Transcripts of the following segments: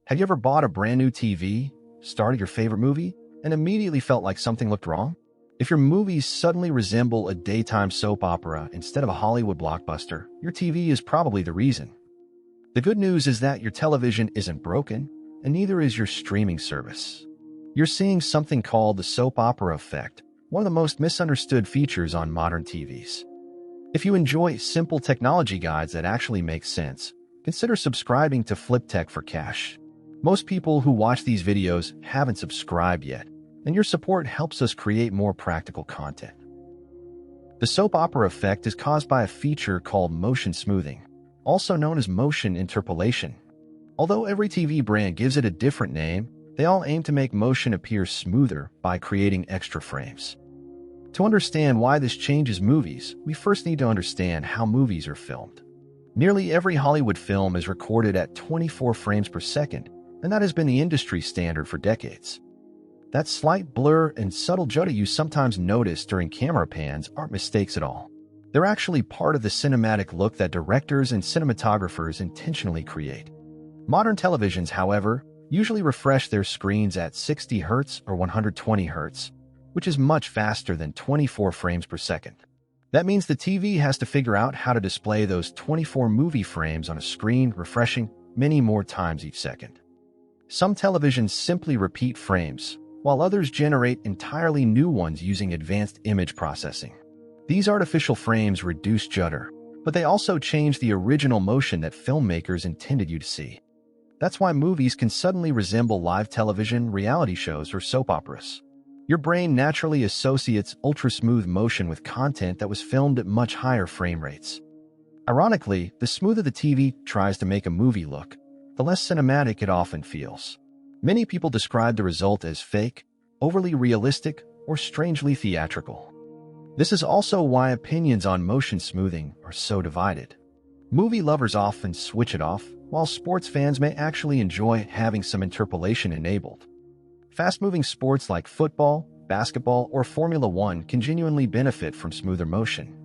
Have you ever bought a brand new TV, started your favorite movie, and immediately felt like something looked wrong? If your movies suddenly resemble a daytime soap opera instead of a Hollywood blockbuster, your TV is probably the reason. The good news is that your television isn't broken, and neither is your streaming service. You're seeing something called the soap opera effect, one of the most misunderstood features on modern TVs. If you enjoy simple technology guides that actually make sense, consider subscribing to FlipTech for cash. Most people who watch these videos haven't subscribed yet, and your support helps us create more practical content. The soap opera effect is caused by a feature called motion smoothing, also known as motion interpolation. Although every TV brand gives it a different name, they all aim to make motion appear smoother by creating extra frames. To understand why this changes movies, we first need to understand how movies are filmed. Nearly every Hollywood film is recorded at 24 frames per second, and that has been the industry standard for decades. That slight blur and subtle judder you sometimes notice during camera pans aren't mistakes at all. They're actually part of the cinematic look that directors and cinematographers intentionally create. Modern televisions, however, usually refresh their screens at 60 Hz or 120 Hz, which is much faster than 24 frames per second. That means the TV has to figure out how to display those 24 movie frames on a screen, refreshing many more times each second. Some televisions simply repeat frames, while others generate entirely new ones using advanced image processing. These artificial frames reduce judder, but they also change the original motion that filmmakers intended you to see. That's why movies can suddenly resemble live television, reality shows, or soap operas. Your brain naturally associates ultra-smooth motion with content that was filmed at much higher frame rates. Ironically, the smoother the TV tries to make a movie look, the less cinematic it often feels. Many people describe the result as fake, overly realistic, or strangely theatrical. This is also why opinions on motion smoothing are so divided. Movie lovers often switch it off, while sports fans may actually enjoy having some interpolation enabled. Fast-moving sports like football, basketball, or Formula One can genuinely benefit from smoother motion.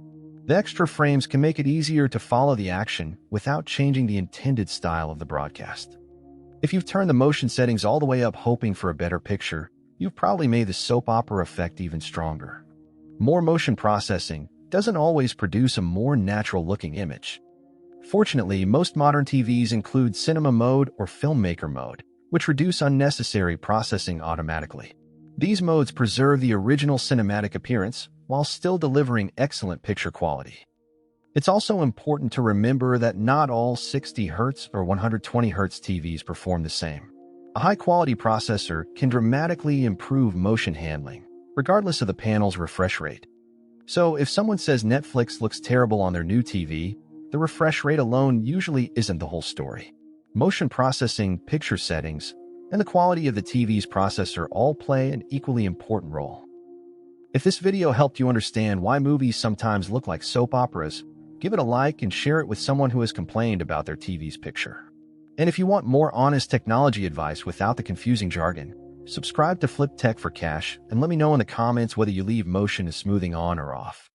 The extra frames can make it easier to follow the action without changing the intended style of the broadcast. If you've turned the motion settings all the way up hoping for a better picture, you've probably made the soap opera effect even stronger. More motion processing doesn't always produce a more natural-looking image. Fortunately, most modern TVs include Cinema Mode or Filmmaker Mode, which reduce unnecessary processing automatically. These modes preserve the original cinematic appearance while still delivering excellent picture quality. It's also important to remember that not all 60 Hz or 120 Hz TVs perform the same. A high-quality processor can dramatically improve motion handling, regardless of the panel's refresh rate. So if someone says Netflix looks terrible on their new TV, the refresh rate alone usually isn't the whole story. Motion processing, picture settings, and the quality of the TV's processor all play an equally important role. If this video helped you understand why movies sometimes look like soap operas, give it a like and share it with someone who has complained about their TV's picture. And if you want more honest technology advice without the confusing jargon, subscribe to FlipTech for cash and let me know in the comments whether you leave motion and smoothing on or off.